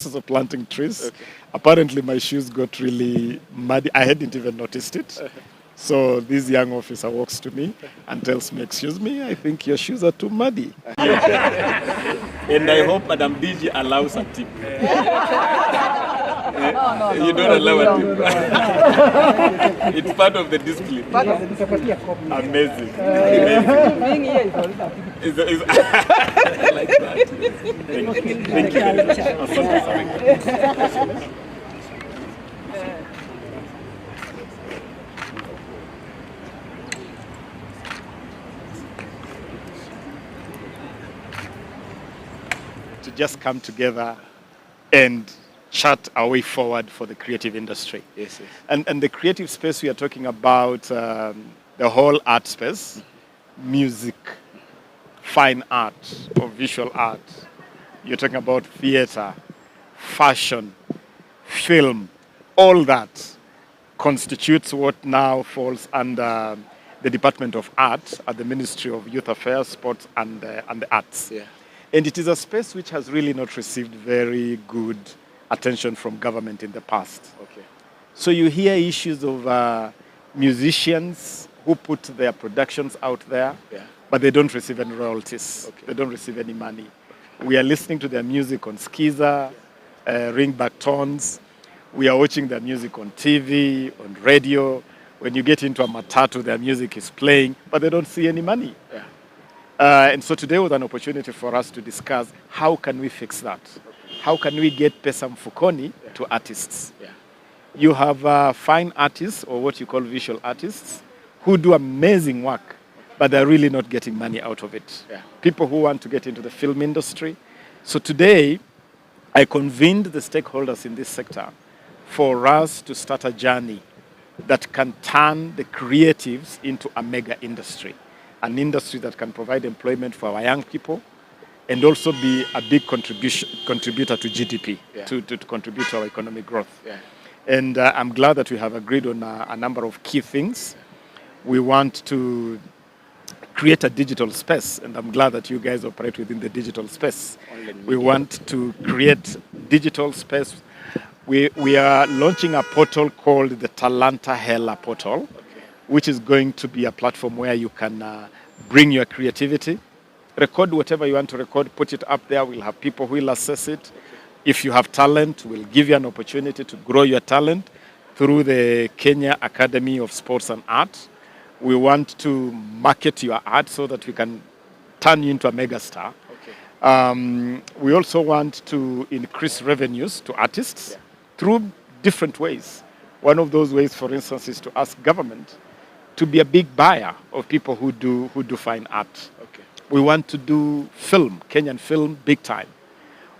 of planting trees. Okay. Apparently, my shoes got really muddy. I hadn't even noticed it. So this young officer walks to me and tells me, "Excuse me, I think your shoes are too muddy." And I hope Madam DG allows a tip. You don't allow a tip. It's part of the discipline. Amazing. Being here is already like that. Thank you very much. To just come together and chart our way forward for the creative industry. Yes, yes. And the creative space, we are talking about the whole art space, music, fine art or visual art. You're talking about theater, fashion, film, all that constitutes what now falls under the Department of Art at the Ministry of Youth Affairs, Sports and the Arts. Yeah. And it is a space which has really not received very good attention from government in the past. Okay. So you hear issues of musicians who put their productions out there, Yeah. but they don't receive any royalties. Okay. They don't receive any money. We are listening to their music on Skiza, ringback tones. We are watching their music on TV, on radio. When you get into a matatu, their music is playing, but they don't see any money. Yeah. And so today was an opportunity for us to discuss how can we fix that? How can we get pesa mfukoni to artists? Yeah. You have fine artists, or what you call visual artists, who do amazing work, but they're really not getting money out of it. Yeah. People who want to get into the film industry. So today, I convened the stakeholders in this sector for us to start a journey that can turn the creatives into a mega industry, an industry that can provide employment for our young people and also be a big contributor to GDP, Yeah. to contribute to our economic growth. Yeah. And I'm glad that we have agreed on a number of key things. We want to create a digital space, and I'm glad that you guys operate within the digital space. We want to create digital space. We are launching a portal called the Talanta Hela portal, which is going to be a platform where you can bring your creativity, record whatever you want to record, put it up there. We'll have people who will assess it. If you have talent, we'll give you an opportunity to grow your talent through the Kenya Academy of Sports and Art. We want to market your art so that we can turn you into a megastar. Okay. We also want to increase revenues to artists through different ways. One of those ways, for instance, is to ask government to be a big buyer of people who do fine art. Okay. We want to do film, Kenyan film, big time.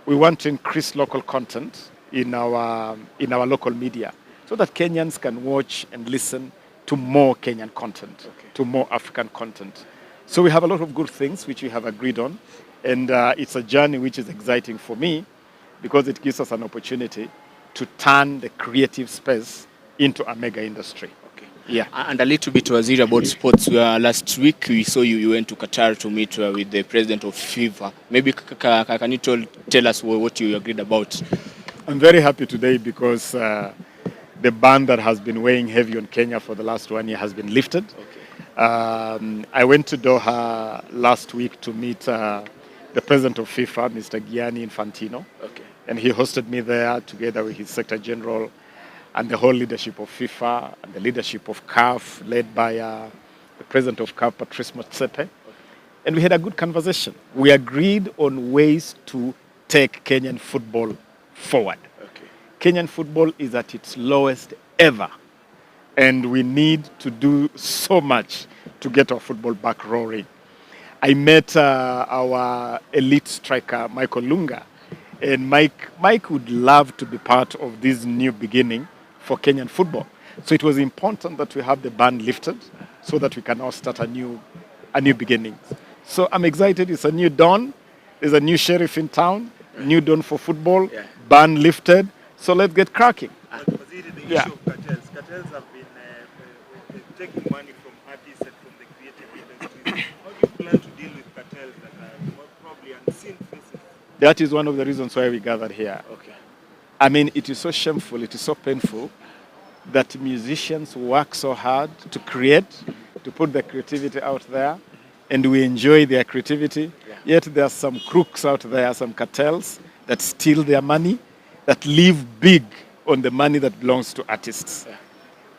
We want to increase local content in our local media so that Kenyans can watch and listen to more Kenyan content, to more African content. So we have a lot of good things which we have agreed on, and it's a journey which is exciting for me because it gives us an opportunity to turn the creative space into a mega industry. Yeah. And a little bit, Waziri, about sports. Last week, we saw you went to Qatar to meet with the president of FIFA. Maybe can you tell us what you agreed about? I'm very happy today because the ban that has been weighing heavy on Kenya for the last 1 year has been lifted. Okay. I went to Doha last week to meet the president of FIFA, Mr. Gianni Infantino. Okay. And he hosted me there together with his Secretary General and the whole leadership of FIFA and the leadership of CAF, led by the president of CAF, Patrice Motsepe. And we had a good conversation. We agreed on ways to take Kenyan football forward. Okay. Kenyan football is at its lowest ever. And we need to do so much to get our football back roaring. I met our elite striker, Michael Lunga. And Mike would love to be part of this new beginning for Kenyan football. So it was important that we have the ban lifted so that we can now start a new beginning. So I'm excited. It's a new dawn. There's a new sheriff in town, new dawn for football, ban lifted. So let's get cracking. Waziri, the issue of cartels. Cartels have been taking money from artists and from the creative industry. How do you plan to deal with cartels that are probably unseen faces? That is one of the reasons why we gathered here. Okay. I mean, it is so shameful, it is so painful that musicians work so hard to create, to put their creativity out there, and we enjoy their creativity. Yet there are some crooks out there, some cartels that steal their money, that live big on the money that belongs to artists.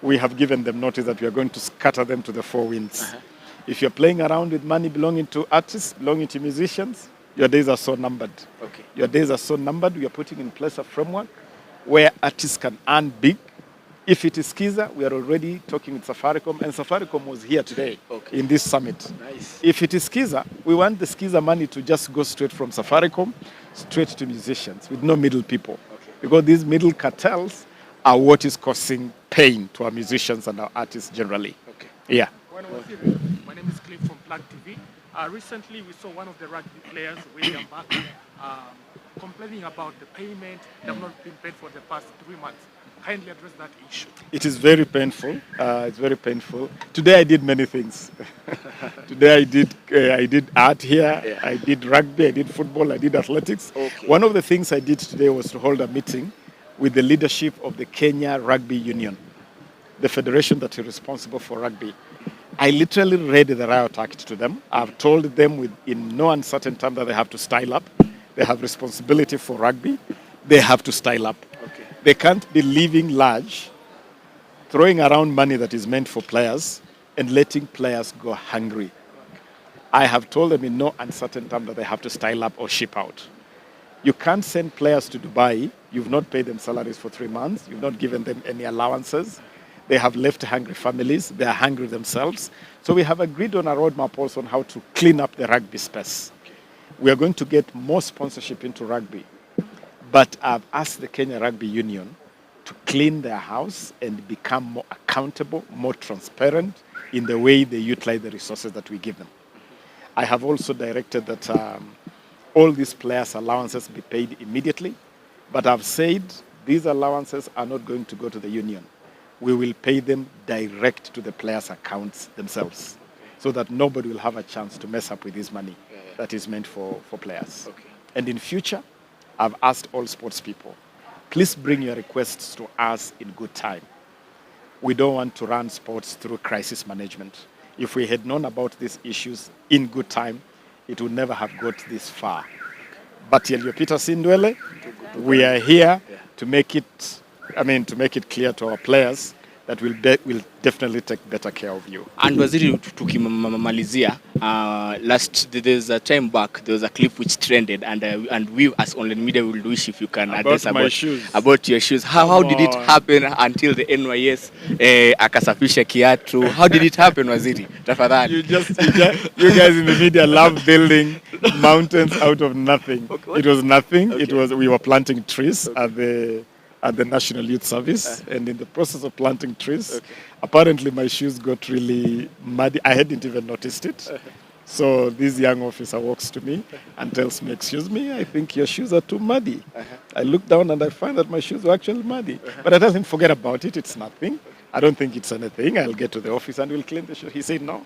We have given them notice that we are going to scatter them to the four winds. If you're playing around with money belonging to artists, belonging to musicians, your days are so numbered. Okay. Your days are so numbered. We are putting in place a framework where artists can earn big. If it is Skiza, we are already talking with Safaricom, and Safaricom was here today in this summit. Nice. If it is Skiza, we want the Skiza money to just go straight from Safaricom, straight to musicians, with no middle people. Because these middle cartels are what is causing pain to our musicians and our artists generally. Okay. Yeah. My name is Cliff from Plug TV. Recently, we saw one of the rugby players, William Buck, complaining about the payment. They have not been paid for the past 3 months. Kindly address that issue. It is very painful. It's very painful. Today I did many things. Today I did art here. I did rugby. I did football. I did athletics. Okay. One of the things I did today was to hold a meeting with the leadership of the Kenya Rugby Union, the federation that is responsible for rugby. I literally read the riot act to them. I've told them in no uncertain time that they have to style up. They have responsibility for rugby. They have to style up. Okay. They can't be living large, throwing around money that is meant for players and letting players go hungry. I have told them in no uncertain time that they have to style up or ship out. You can't send players to Dubai. You've not paid them salaries for 3 months. You've not given them any allowances. They have left hungry families. They are hungry themselves. So we have agreed on a roadmap also on how to clean up the rugby space. We are going to get more sponsorship into rugby. But I've asked the Kenya Rugby Union to clean their house and become more accountable, more transparent in the way they utilize the resources that we give them. I have also directed that all these players' allowances be paid immediately. But I've said these allowances are not going to go to the union. We will pay them direct to the players' accounts themselves so that nobody will have a chance to mess up with this money that is meant for players. Okay. And in future, I've asked all sports people, please bring your requests to us in good time. We don't want to run sports through crisis management. If we had known about these issues in good time, it would never have got this far. But Peter Sindwele, we are here to make it clear to our players that we'll definitely take better care of you. And Waziri, tukimalizia, there's a time back, there was a clip which trended, and we as online media will wish if you can address about your shoes. How did it happen until the NYS akasafisha kiatu? How did it happen, Waziri? Tafadhali. You guys in the media love building mountains out of nothing. Okay, it was nothing. Okay. We were planting trees at the National Youth Service, and in the process of planting trees, apparently my shoes got really muddy. I hadn't even noticed it. So this young officer walks to me and tells me, excuse me, I think your shoes are too muddy. I look down and I find that my shoes were actually muddy. But I tell him, forget about it, it's nothing. I don't think it's anything. I'll get to the office and we'll clean the shoes. He said, no,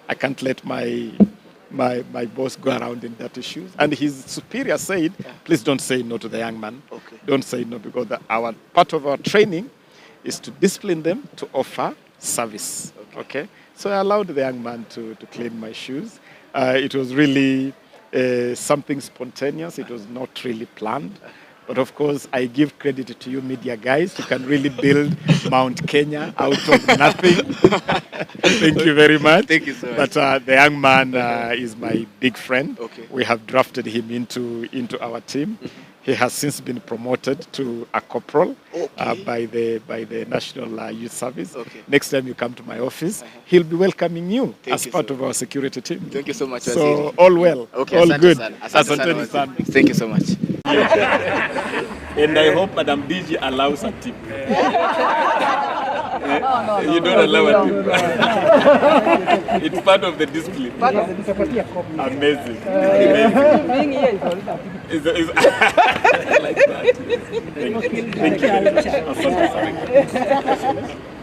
I can't let my boss go around in dirty shoes. And his superior said, please don't say no to the young man. Okay. Don't say no, because part of our training is to discipline them to offer service. Okay? So I allowed the young man to clean my shoes. It was really something spontaneous. It was not really planned. But of course, I give credit to you media guys. You can really build Mount Kenya out of nothing. Thank you very much. Thank you so much. But the young man is my big friend. Okay. We have drafted him into our team. He has since been promoted to a corporal by the National Youth Service. Okay. Next time you come to my office, he'll be welcoming you as part of our security team. Thank you so much. So all well, okay, all good. Asante sana. Thank you so much. And I hope Madam DG allows a tip. You don't allow a tip. It's part of the discipline. Amazing. Being here is already a tip. Like that. Thank you. Thank you.